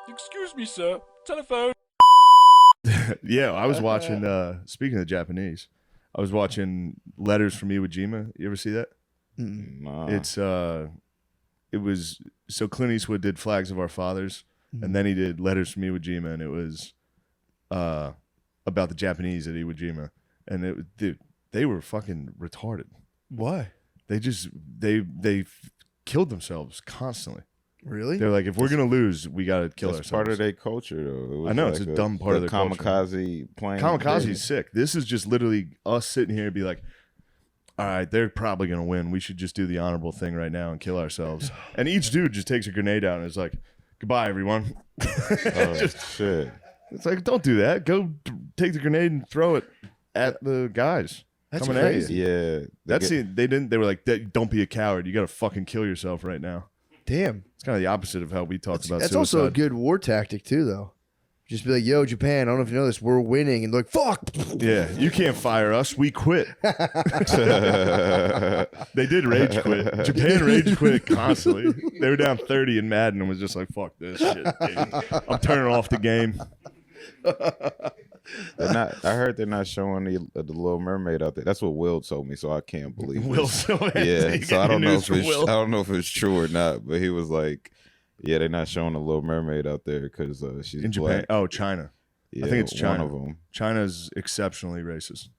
Excuse me, sir. Telephone. Yeah, I was watching, speaking of Japanese, I was watching Letters from Iwo Jima. You ever see that? Nah. It was, so Clint Eastwood did Flags of Our Fathers, and then he did Letters from Iwo Jima, and it was about the Japanese at Iwo Jima. And dude, they were fucking retarded. Why? They just, they killed themselves constantly. Really? They're like, if we're gonna lose, we gotta kill That's ourselves. part of their culture, though. It was I know, like it's a dumb part of their culture. kamikaze plane. Kamikaze's sick. This is just literally us sitting here and be like, all right, they're probably gonna win. We should just do the honorable thing right now and kill ourselves. And each dude just takes a grenade out and is like, goodbye, everyone. Oh, shit. It's like, don't do that. Go take the grenade and throw it at the guys. That's coming crazy. At you. Yeah. That's it. They were like, don't be a coward. You got to fucking kill yourself right now. Damn. It's kind of the opposite of how we talk about That's suicide. also a good war tactic, too, though. Just be like, yo, Japan, I don't know if you know this, we're winning. And they're like, fuck. Yeah, you can't fire us. We quit. They did rage quit. Japan rage quit constantly. They were down 30 in Madden and was just like, fuck this shit, dude. I'm turning off the game. They're not. I heard they're not showing the Little Mermaid out there. That's what Will told me, so I can't believe it. Will still Yeah, so I don't know if Will. I don't know if it's true or not, but he was like, "Yeah, they're not showing the Little Mermaid out there because she's in black." Japan. Oh, China. Yeah, I think it's China. One of them. China's exceptionally racist.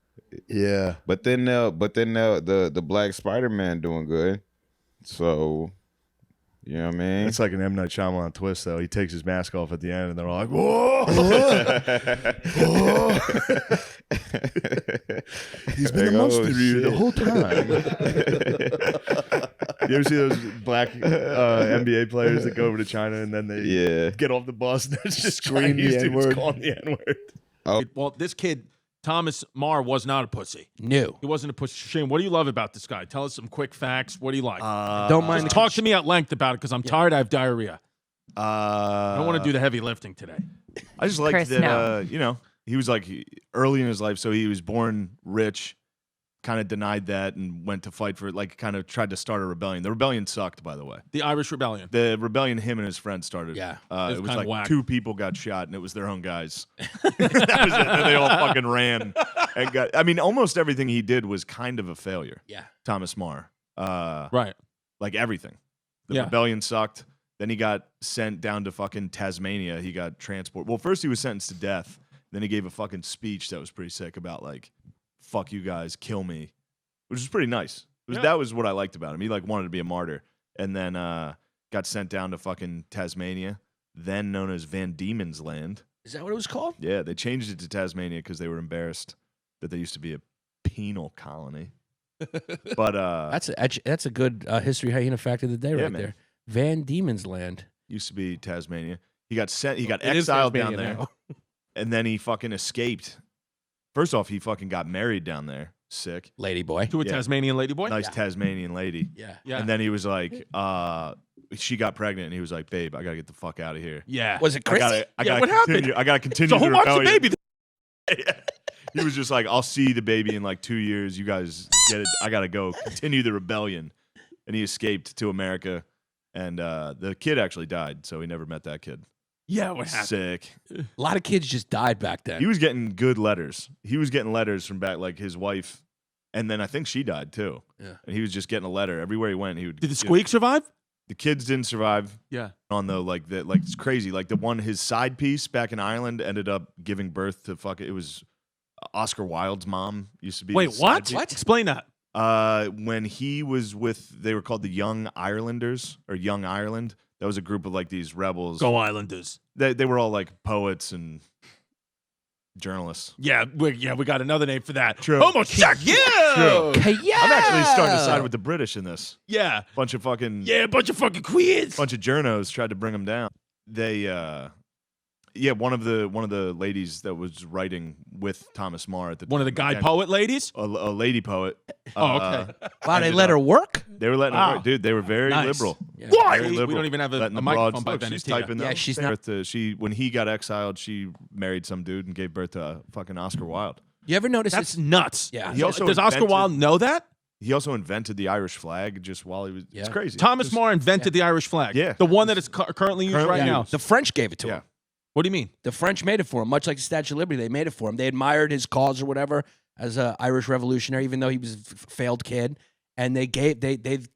Yeah. But then the Black Spider-Man doing good. So, you know what I mean? It's like an M. Night Shyamalan twist, though. He takes his mask off at the end, and they're all like, whoa! He's been a monster to you the whole time. You ever see those black NBA players that go over to China, and then they get off the bus, and there's just Scream the Chinese dudes N-word. calling the N-word. Well, this kid, Thomas Marr, was not a pussy. No. He wasn't a pussy. Shane, what do you love about this guy? Tell us some quick facts. What do you like? Don't mind Just talk to me at length about it because I'm tired. I have diarrhea. I don't want to do the heavy lifting today. I just like Chris, that, no. He was like early in his life, so he was born rich, kind of denied that and went to fight for it, like kind of tried to start a rebellion. The rebellion sucked, by the way. The Irish Rebellion. The rebellion him and his friends started. Yeah. It was kinda like whack. 2 people got shot, and it was their own guys. That was it. Then they all fucking ran. And I mean, almost everything he did was kind of a failure. Yeah. Thomas Marr. Right. Like everything. The Yeah. rebellion sucked. Then he got sent down to fucking Tasmania. He got transported. Well, first he was sentenced to death. Then he gave a fucking speech that was pretty sick about like, fuck you guys, kill me. Which was pretty nice. That was what I liked about him. He like wanted to be a martyr. And then got sent down to fucking Tasmania, then known as Van Diemen's Land. Is that what it was called? Yeah, they changed it to Tasmania because they were embarrassed that they used to be a penal colony. But That's a good history hyena fact of the day right man. there. Van Diemen's Land. used to be Tasmania. He got sent. He got It is exiled down Tasmania there, now. and then he fucking escaped. First off, he fucking got married down there. Sick, Lady boy. To a Yeah. Tasmanian lady boy? nice Tasmanian lady. Yeah. Yeah. And then he was like, she got pregnant, and he was like, "Babe, I gotta get the fuck out of here. Yeah. Was it I Chris? gotta what happened? continue. I gotta continue So who the watched the rebellion." baby? He was just like, "I'll see the baby in like 2 years. You guys get it. I gotta go continue the rebellion." And he escaped to America, and the kid actually died, so he never met that kid. Yeah, what happened? Sick. A lot of kids just died back then. He was getting good letters. He was getting letters from back, like his wife, and then I think she died too. Yeah. And he was just getting a letter everywhere he went. He would. Did the squeak survive? The kids didn't survive. Yeah. On the like it's crazy. Like the one, his side piece back in Ireland ended up giving birth to it was Oscar Wilde's mom used to be. Wait, his side what? piece. What? Explain that. When he was with, they were called the Young Irelanders or Young Ireland. That was a group of like these rebels. Go Islanders. They were all like poets and journalists. Yeah, we got another name for that. True. Homosexual. True. Yeah. I'm actually starting to side with the British in this. Yeah. Bunch of fucking Yeah, bunch of fucking queers. bunch of journos tried to bring him down. They one of the ladies that was writing with Thomas Marr at the One of the guy and poet ladies? a lady poet. Oh, okay. Wow, they ended let her up- work? They were letting Wow. her work. Dude, they were very Nice. liberal. Yeah. What? Very We liberal. don't even have a Letting the microphone broads- by look, then. she's It's here. typing Yeah, them. she's Gave not- birth to- when he got exiled, she married some dude and gave birth to fucking Oscar Wilde. You ever notice That's it's nuts. Yeah. He also Does Oscar invented- Wilde know that? He also invented the Irish flag just while he was. Yeah. It's crazy. Thomas More invented the Irish flag. Yeah. The one that is currently used Currently right now. used. The French gave it to Yeah. him. What do you mean? The French made it for him, much like the Statue of Liberty. They made it for him. They admired his cause or whatever as an Irish revolutionary, even though he was a failed kid. And they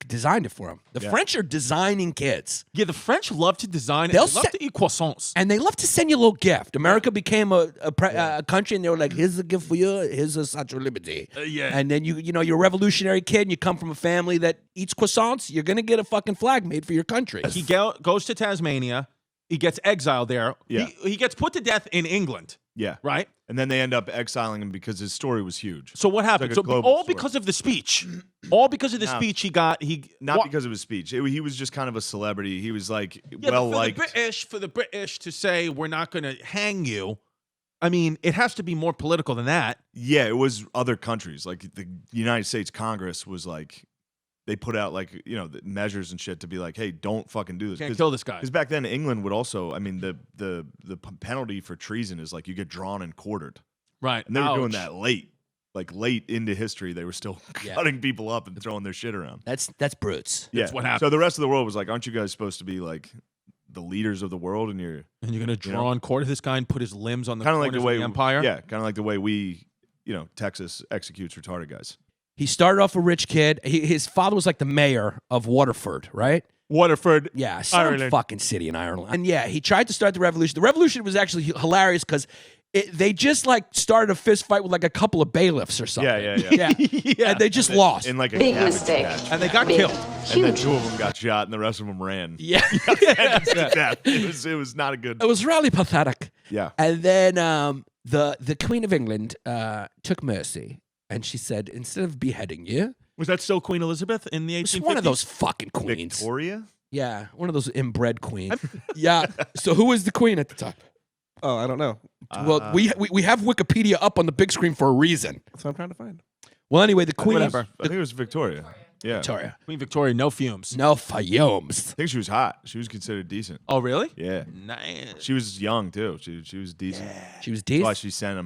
designed it for him. The Yeah. French are designing kids. Yeah, the French love to design it. They'll They love set- to eat croissants. And they love to send you a little gift. America became a country, and they were like, "Here's a gift for you. Here's a Statue of Liberty." Yeah. And then you're a revolutionary kid, and you come from a family that eats croissants. You're gonna get a fucking flag made for your country. He goes to Tasmania. He gets exiled there. Yeah. He gets put to death in England, Yeah. right? And then they end up exiling him because his story was huge. So what happened? like a So global all story. because of the speech. All because of the No. speech he got. Not because of his speech. He was just kind of a celebrity. He was like Yeah, well but liked. for the British to say we're not going to hang you. I mean, it has to be more political than that. Yeah, it was other countries. Like the United States Congress was like, they put out like, the measures and shit to be like, hey, don't fucking do this. Can't kill this guy. Because back then England would also, I mean, the penalty for treason is like you get drawn and quartered. Right. And they were doing Ouch. that late into history. They were still Yeah. cutting people up and throwing their shit around. That's brutes. Yeah. what happened. So the rest of the world was like, aren't you guys supposed to be like the leaders of the world? And you're And you're going to draw on court of this guy and put his limbs on the kind of corners like the way of the empire? Yeah, kind of like the way we, Texas executes retarded guys. He started off a rich kid. His father was like the mayor of Waterford, right? Waterford. Yeah, some Ireland. fucking city in Ireland. And yeah, he tried to start the revolution. The revolution was actually hilarious because they just like started a fist fight with like a couple of bailiffs or something. Yeah. Yeah. And they just lost. In like a Big cabbage mistake. patch. And they got Big. killed. And then Huge. 2 of them got shot, and the rest of them ran. Yeah. Death. It was not a good. It was really pathetic. Yeah. And then the Queen of England took mercy. And she said, instead of beheading you, Was that still Queen Elizabeth in the 1850s? it's one of those fucking queens. Victoria. Yeah, one of those inbred queens. Yeah. So who was the queen at the time? Oh, I don't know. Well, we have Wikipedia up on the big screen for a reason. That's what I'm trying to find. Well, anyway, the queen. Whatever. I think it was Victoria. Yeah. Victoria. Queen Victoria, no fumes. No fayoums. I think she was hot. She was considered decent. Oh, really? Yeah. Nice. She was young too. She was decent. She was That's why decent. she sent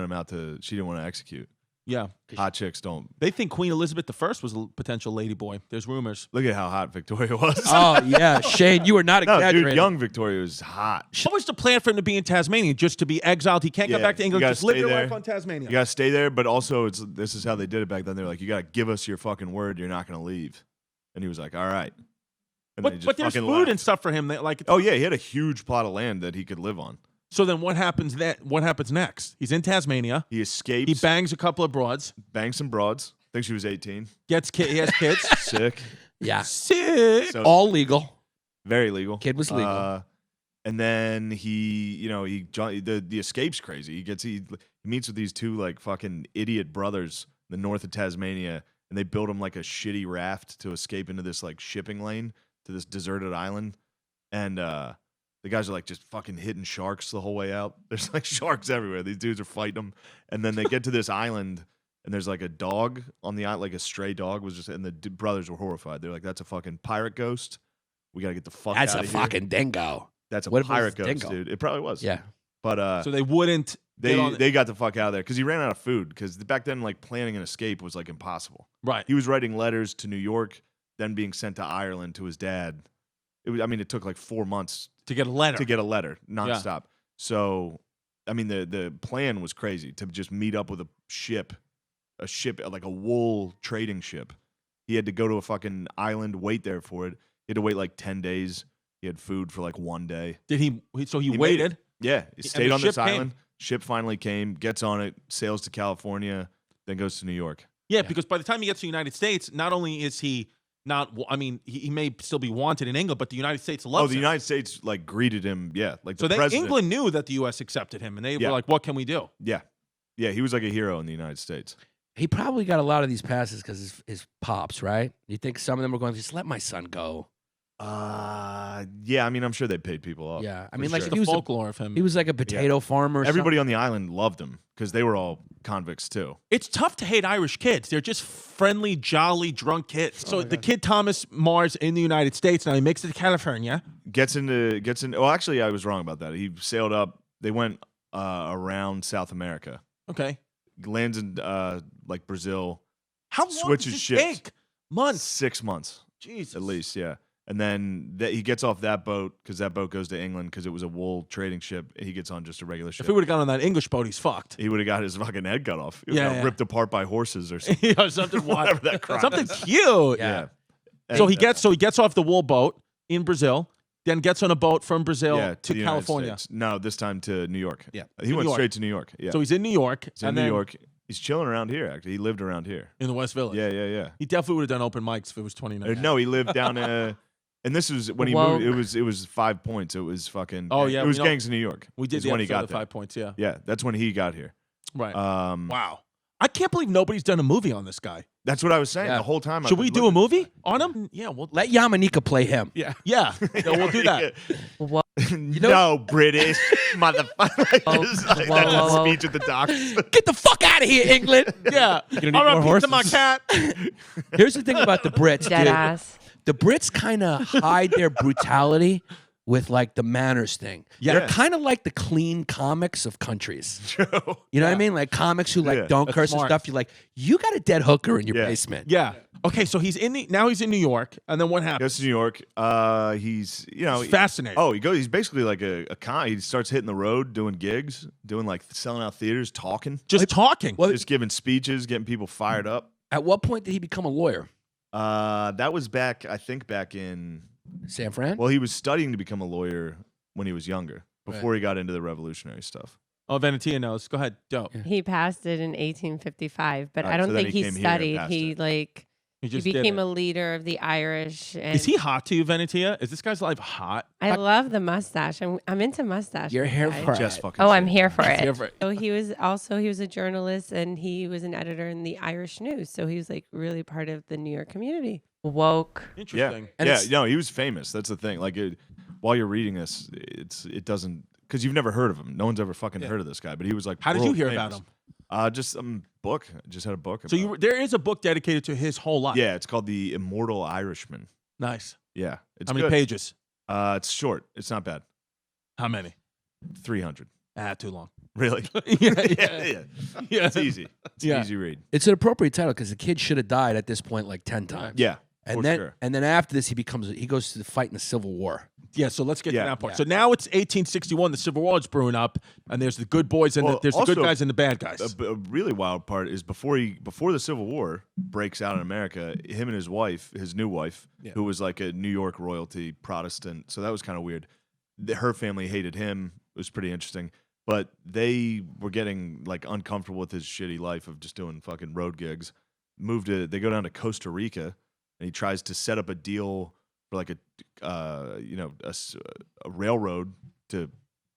him out to. She didn't want to execute. Yeah. Hot chicks don't. They think Queen Elizabeth I was a potential ladyboy. There's rumors. Look at how hot Victoria was. Oh yeah, Shane, you are not no, exaggerating. dude, young Victoria was hot. What was the plan for him to be in Tasmania? Just to be exiled? He can't Yeah, come back to you England. gotta Just live stay your there. life on Tasmania. You gotta stay there, but also this is how they did it back then. They're like, you gotta give us your fucking word. You're not gonna leave. And he was like, all right. And then he just But there's fucking food left. and stuff for him. Oh yeah, he had a huge plot of land that he could live on. So then what happens What happens next? He's in Tasmania. He escapes. He bangs a couple of broads. bangs some broads. I think she was 18. He has kids. Sick. Yeah, Sick. So all legal. very legal. Kid was legal. And then the escape's crazy. He meets with these 2 like fucking idiot brothers in the north of Tasmania, and they build him like a shitty raft to escape into this like shipping lane to this deserted island. And the guys are like just fucking hitting sharks the whole way out. There's like sharks everywhere. These dudes are fighting them. And then they get to this island, and there's like a dog on the island, like a stray dog was just, and the brothers were horrified. They're like, that's a fucking pirate ghost. We got to get the fuck That's out a of here. fucking dingo. That's a What if it was pirate ghost, dingo? dude. It probably was. Yeah. But So they wouldn't. get on- they got the fuck out of there because he ran out of food. Because back then, like planning an escape was like impossible. right. He was writing letters to New York, then being sent to Ireland to his dad. It took like 4 months To get a letter. to get a letter nonstop. So, I mean, the plan was crazy to just meet up with a ship like a wool trading ship. He had to go to a fucking island, wait there for it. He had to wait like 10 days. He had food for like 1 day. Did he? So he made waited. Yeah, he And stayed the on this ship came. island. Ship finally came, gets on it, sails to California, then goes to New York. Yeah, because by the time he gets to the United States, not only is he not, I mean, he may still be wanted in England, but the United States loves the him. United States like greeted him. Yeah, like So the president. England knew that the U.S. accepted him, and they Yeah. were like, "What can we do?" Yeah, he was like a hero in the United States. He probably got a lot of these passes because his pops, right? You think some of them were going, just let my son go? Yeah, I mean, I'm sure they paid people off. Yeah, I for mean, like sure. if The he was a, folklore of him. he was like a potato farmer. Or Everybody on the island loved him because they were all convicts too. It's tough to hate Irish kids. They're just friendly, jolly, drunk kids. So the kid Thomas Mars in the United States, now he makes it to California. Gets in. Well, actually, I was wrong about that. He sailed up. They went around South America. Okay. Lands in like Brazil, How long switches does this ships. take? Months. 6 months Jesus. at least, yeah. And then he gets off that boat because that boat goes to England because it was a wool trading ship. He gets on just a regular ship. If he would have gone on that English boat, he's fucked. He would have got his fucking head cut off. He Yeah, got yeah. ripped apart by horses or something. Yeah, something Whatever wild. that crap Something is. cute. Yeah. So And, he gets off the wool boat in Brazil, then gets on a boat from Brazil yeah, to the United California. States. No, this time to New York. Yeah. He To went New York. straight to New York. Yeah. So he's in New York. He's in New York. He's chilling around here, actually. He lived around here. In the West Village. Yeah. He definitely would have done open mics if it was 29. No, he lived down and this was when he moved. It was 5 points. It was fucking. Oh, yeah, It was we know- Gangs in New York. We did is the when he episode got of there. 5 points, yeah. Yeah, that's when he got here. Right. Um, Wow. I can't believe nobody's done a movie on this guy. That's what I was saying Yeah. the whole time. Should we do a movie on him? Yeah, well, Let Yamanika play him. yeah, we'll do that. Whoa. No, British motherfucker. Like that speech at the docks. Get the fuck out of here, England. Yeah. need All right, more pizza, my horses. cat. Here's the thing about the Brits, Dead dude. ass. The Brits kind of hide their brutality with like the manners thing. Yeah. They're kind of like the clean comics of countries. True. You know what I mean? Like comics who like Yeah, don't that's curse smart. and stuff. You're like, you got a dead hooker in your Yeah. basement. Yeah. Okay, so he's in now he's in New York, and then what happens? Goes to New York. He's It's fascinating. Oh, he's basically like a con. He starts hitting the road, doing gigs, doing like selling out theaters, talking, Just talking. Well, just giving speeches, getting people fired up. at what point did he become a lawyer? That was back in. San Fran? Well, he was studying to become a lawyer when he was younger, before he got into the revolutionary stuff. Oh, Venetia knows. Go ahead. Dope. He passed it in 1855, but Alright, I don't so then think he he came here and studied. passed He it. like He he just did became it. a leader of the Irish. And Is he hot to you, Venetia? Is this guy's life hot? I love the mustache. I'm into mustache. You're here guys. for it. Just fucking. Oh, I'm shit. here for it. Here for it. So he was a journalist and he was an editor in the Irish News. So he was like really part of the New York community. Woke. Yeah, Interesting. And yeah. it's- No, he was famous. That's the thing. Like, while you're reading this, it doesn't because you've never heard of him. No one's ever fucking heard of this guy. But he was like, How did you world hear famous. about him? Just some book. I just had a book. So about it. there is a book dedicated to his whole life. Yeah, it's called The Immortal Irishman. Nice. Yeah, it's How many good. pages? It's short. It's not bad. How many? 300. Too long. Really? yeah, yeah. It's easy. It's Yeah. an easy read. It's an appropriate title because the kid should have died at this point like 10 times. Yeah. And for then sure. and then after this he goes to the fight in the Civil War. Yeah, so let's get Yeah. to that part. So now it's 1861. The Civil War is brewing up, and there's the good boys and Well, there's the good also, guys and the bad guys. A really wild part is before the Civil War breaks out in America, him and his new wife, who was like a New York royalty Protestant, so that was kind of weird. Her family hated him. It was pretty interesting. But they were getting like uncomfortable with his shitty life of just doing fucking road gigs. They go down to Costa Rica, and he tries to set up a deal for like a railroad to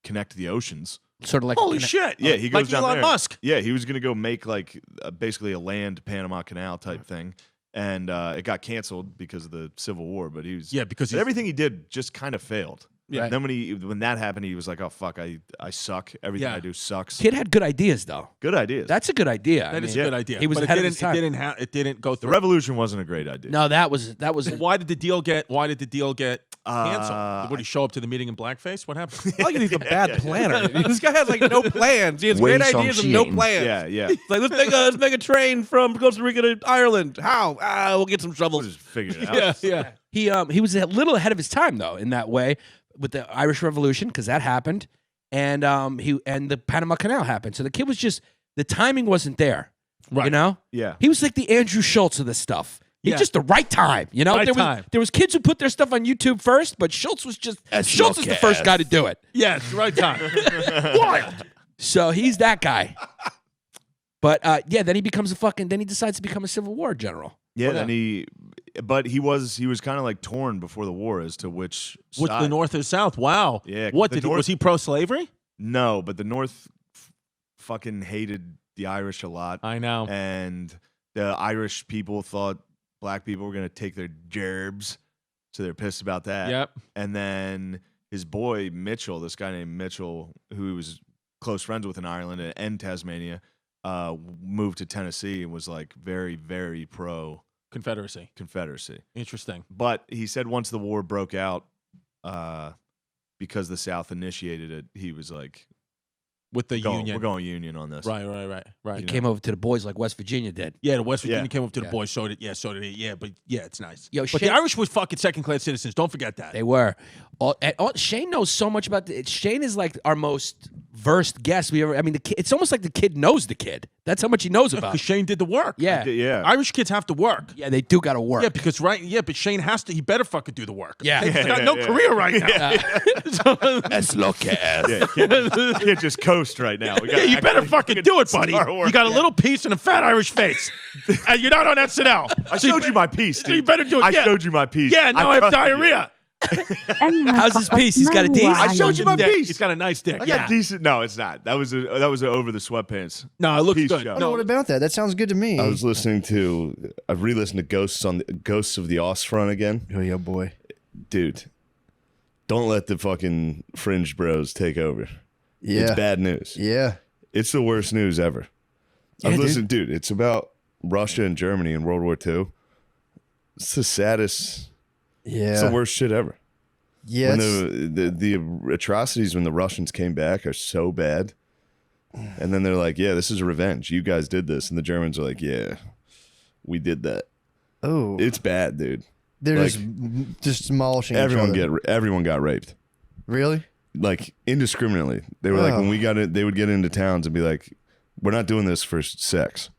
connect the oceans. Sort of like Holy shit! Yeah, he goes like down Elon there. Musk. Yeah, he was gonna go make like basically a land Panama Canal type thing, and it got canceled because of the Civil War. But he was Because but everything he did just kind of failed. Yeah. Then when that happened, he was like, "Oh fuck, I suck. Everything Yeah. I do sucks." Kid had good ideas though. Good ideas. That's a good idea. that is mean, a good idea. He was but ahead it of his time. it didn't go the through. revolution wasn't a great idea. No, that was Why did the deal get canceled? Uh, Would he show up to the meeting in blackface? What happened? I like he's a bad planner. This guy has like no plans. He has Wei great ideas and no Song-Chien. plans. yeah. It's like let's make a train from Costa Rica to Ireland. How? We'll get some We'll shovels. just figure it out. yeah. he was a little ahead of his time though in that way with the Irish Revolution because that happened, and the Panama Canal happened. So the kid was just the timing wasn't there. Right. You know, Yeah. he was like the Andrew Schultz of this stuff. He Yeah. just the right time. You know, Right there time. was kids who put their stuff on YouTube first, but Schultz was just Schultz is the first guy to do it. Yeah, it's the right time. So he's that guy. But then he becomes then he decides to become a Civil War general. Yeah, then he was kind of like torn before the war as to which With side. the North or South? Wow. Yeah, What the did he, North- was he pro-slavery? No, but the North fucking hated the Irish a lot, I know. and the Irish people thought black people were gonna take their gerbs, so they're pissed about that. Yep. And then his boy Mitchell, this guy named Mitchell, who he was close friends with in Ireland and Tasmania, moved to Tennessee and was like very, very pro Confederacy. Confederacy. Interesting. But he said once the war broke out, because the South initiated it, he was like, with the We're union. going union on this. Right. He came over to the boys like West Virginia did. Yeah, the West Virginia Yeah. came up to the boys. So did he. Yeah, but yeah, it's nice. Yo, but Shane- the Irish was fucking second-class citizens. Don't forget that. They were. Shane knows so much about Shane is like our most versed guest we ever. I mean, the kid, it's almost like the kid knows the kid. That's how much he knows about. Because Shane did the work. Yeah. Yeah. Irish kids have to work. Yeah, they do got to work. Yeah, because but Shane has to. He better fucking do the work. Yeah. He's got no career right now. Let's look at. Yeah, you can't just coast right now. We Yeah, you better actually fucking do it, buddy. start work. You got a little piece and a fat Irish face, and you're not on SNL. I showed you my piece, So you dude. better do it. I Yeah. showed you my piece. Yeah, now I have trusted you. diarrhea. How's his piece? He's got a D? I showed you my Dick. piece. He's got a nice dick. I Yeah. got decent. No, it's not. That was a over the sweatpants. No, it looks Piece good. show. Oh, No, what about that? That sounds good to me. I was listening to. I've re-listened to Ghosts of the Ostfront again. Oh yeah, boy. Dude, don't let the fucking fringe bros take over. Yeah. It's bad news. Yeah. It's the worst news ever. Yeah, I've dude. listened, dude. It's about Russia and Germany in World War II. It's the saddest. Yeah. It's the worst shit ever. Yeah. When it's- the atrocities when the Russians came back are so bad, and then they're like, "Yeah, this is revenge. You guys did this," and the Germans are like, "Yeah, we did that." oh, It's bad, dude. they're like, just demolishing. Everyone each other. everyone got raped, Really? like indiscriminately. They were like, Oh. when we got it, they would get into towns and be like, "We're not doing this for sex.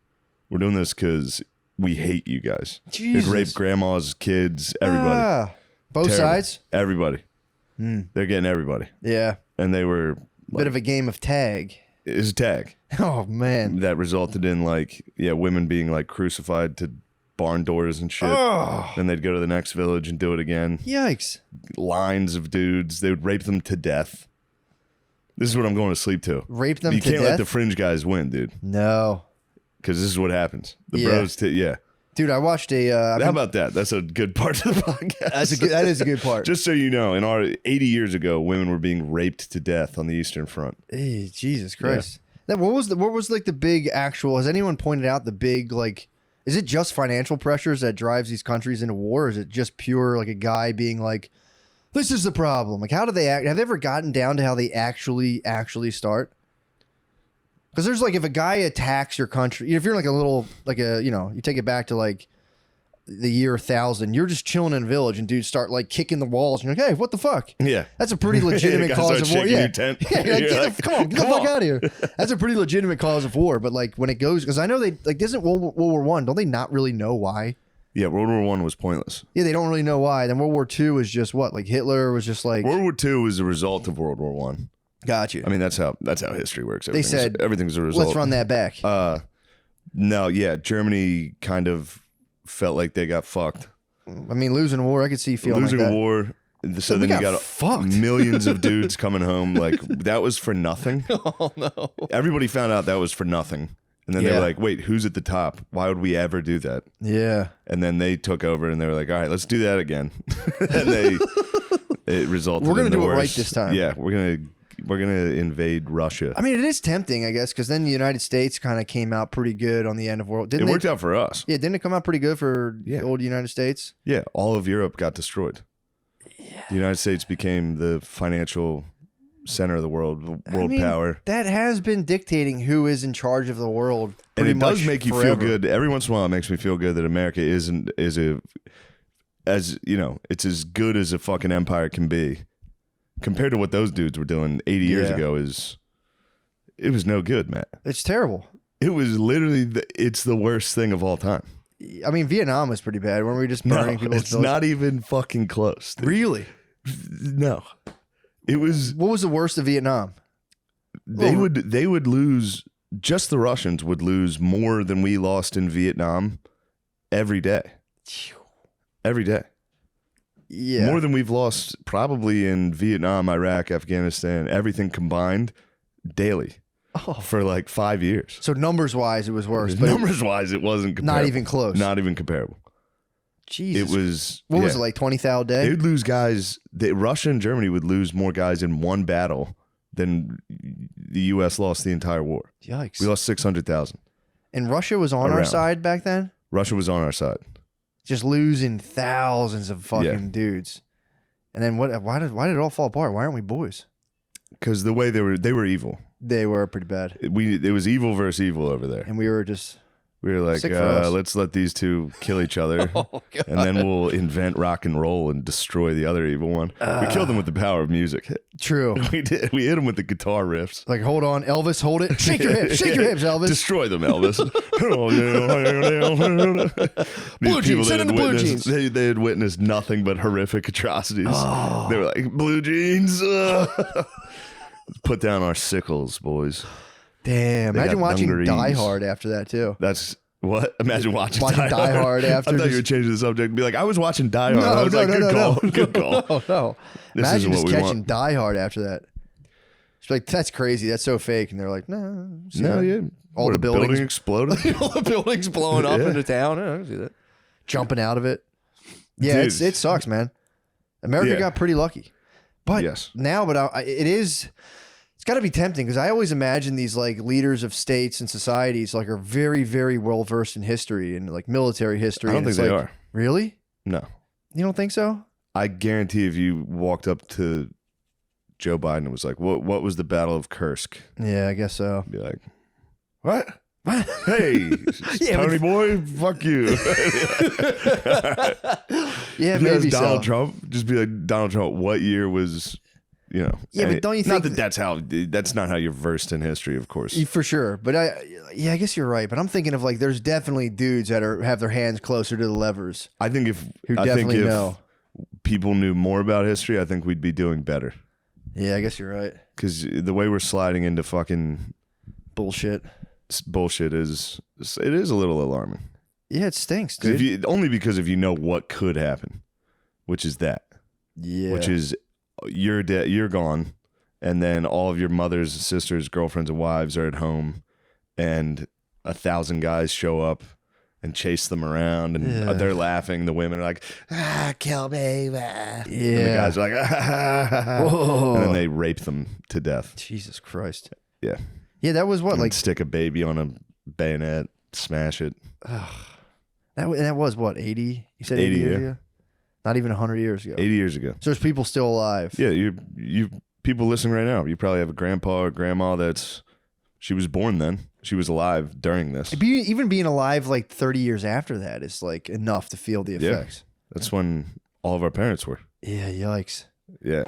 We're doing this because we hate you guys." Jesus. They'd rape grandmas, kids, everybody, Ah, both Terrible. sides. everybody. They're getting everybody, Yeah. and they were Bit of a game of tag. is a tag. Oh man. That resulted in women being like crucified to barn doors and shit. Oh. Then they'd go to the next village and do it again. Yikes. Lines of dudes. They would rape them to death. This is what I'm going to sleep to. Rape them You to can't let death? the fringe guys win, dude. No. Because this is what happens. The Yeah. bros, yeah. Dude, I watched a. How about that? That's a good part of the podcast. that is a good part. Just so you know, 80 years ago, women were being raped to death on the Eastern Front. Hey, Jesus Christ. That what was like the big actual? Has anyone pointed out the big like? Is it just financial pressures that drives these countries into war? Or is it just pure like a guy being like, "This is the problem"? Like, how do they act? Have they ever gotten down to how they actually start? Because there's like if a guy attacks your country, if you're like a little like a you take it back to like the year 1000, you're just chilling in a village and dudes start like kicking the walls and you're like, hey, what the fuck? Yeah. That's a pretty legitimate Guys cause start of war. shaking Yeah. your tent. Yeah, like, You're like, come on, get the fuck out of here. That's a pretty legitimate cause of war. But like when it goes, because I know they like isn't World War One, don't they not really know why? Yeah, World War I was pointless. Yeah, they don't really know why. Then World War II is just what? Like Hitler was just like, World War II was a result of World War One. got you. I mean, that's how history works. They said, everything's a result. Let's run that back. No, yeah, Germany kind of felt like they got fucked. I mean, losing a war, I could see feeling Losing like a that. war. So We then you got got fucked. millions of dudes coming home. Like, that was for nothing. Oh no. Everybody found out that was for nothing. And then they Yeah. were like, wait, who's at the top? Why would we ever do that? Yeah. And then they took over and they were like, all right, let's do that again. And it resulted We're gonna in the do it right worst. this time. Yeah, we're gonna invade Russia. I mean, it is tempting, I guess, because then the United States kind of came out pretty good on the end of world. It Didn't worked out for us. Yeah, didn't it come out pretty good for Yeah. the old United States? Yeah, all of Europe got destroyed. The United States became the financial center of the world I mean, power. That has been dictating who is in charge of the world. And pretty it does much make you forever. feel good. Every once in a while, it makes me feel good that America is it's as good as a fucking empire can be, compared to what those dudes were doing 80 years Yeah. ago. It was no good, Matt. It's terrible. It was literally it's the worst thing of all time. I mean, Vietnam was pretty bad. Weren't we just No, burning people's it's villages? not even fucking close. dude. Really? No, it was. What was the worst of Vietnam? They Oh. would lose. Just the Russians would lose more than we lost in Vietnam every day. Every day. Yeah. More than we've lost probably in Vietnam, Iraq, Afghanistan, everything combined daily Oh. for like 5 years. So numbers wise, it was worse. But Numbers wise, it wasn't comparable. not even close. Not even comparable. Jesus. It was. What was yeah. it, like 20,000 a day? They would lose guys. Russia and Germany would lose more guys in one battle than the U.S. lost the entire war. Yikes. We lost 600,000. And Russia was on our Around. side back then? Russia was on our side. Just losing thousands of fucking Yeah. dudes. And then why did it all fall apart? Why aren't we boys? Because the way they were evil. They were pretty bad, It was evil versus evil over there. and we were just We were like, Sick for us. let's let these two kill each other, and then we'll invent rock and roll and destroy the other evil one. We killed them with the power of music. true. We did. We hit them with the guitar riffs. Like, hold on, Elvis, hold it, shake your hips, Elvis. Destroy them, Elvis. Blue jeans, send in the blue jeans. They had witnessed nothing but horrific atrocities. They were like, blue jeans. Put down our sickles, boys. Damn, They imagine got watching dungarees. Die Hard after that too. That's what? Imagine watching Die Hard after I thought just- you were changing the subject and be like, I was watching Die Hard. I was like, good call. Good call. No. This Imagine isn't just what we catching want. Die Hard after that. It's like, that's crazy. That's so fake. And they're like, no. see No, that? yeah. All What, the a building buildings, exploded. all the buildings blowing up Yeah. into town. I see that. Jumping out of it. Yeah, Dude. it sucks, man. America Yeah. got pretty lucky. But Yes. now, it's got to be tempting because I always imagine these like leaders of states and societies like are very, very well versed in history and like military history. I don't and think it's they like, are. Really? No. You don't think so? I guarantee if you walked up to Joe Biden and was like, what was the Battle of Kursk? Yeah, I guess so. Be like, what? What? Hey, Yeah, Tony boy, fuck you. Yeah, If you maybe ask Donald so. Trump, just be like, Donald Trump, what year was, Yeah, but and don't you not think that's not how you're versed in history, of course. For sure, but I guess you're right. But I'm thinking of like, there's definitely dudes that have their hands closer to the levers I think if who I think definitely if know. people knew more about history, I think we'd be doing better. Yeah, I guess you're right. Because the way we're sliding into fucking Bullshit. bullshit is a little alarming. Yeah, it stinks, 'Cause dude. only because if you know what could happen, which is that, Yeah. which is you're dead, you're gone, and then all of your mother's sisters, girlfriends, and wives are at home, and 1,000 guys show up and chase them around, and Yeah. they're laughing. The women are like, kill me, yeah. and the guys are like, Whoa. and then they rape them to death. Jesus Christ. Yeah, Yeah, that was what and like stick a baby on a bayonet, smash it. that was what 80. You said 80, years yeah. ago. Not even 100 years ago. 80 years ago. So there's people still alive. Yeah, you people listening right now. You probably have a grandpa or grandma she was born then. She was alive during this. Even being alive like 30 years after that is like enough to feel the Yeah. effects. That's when all of our parents were. Yeah, yikes. Yeah.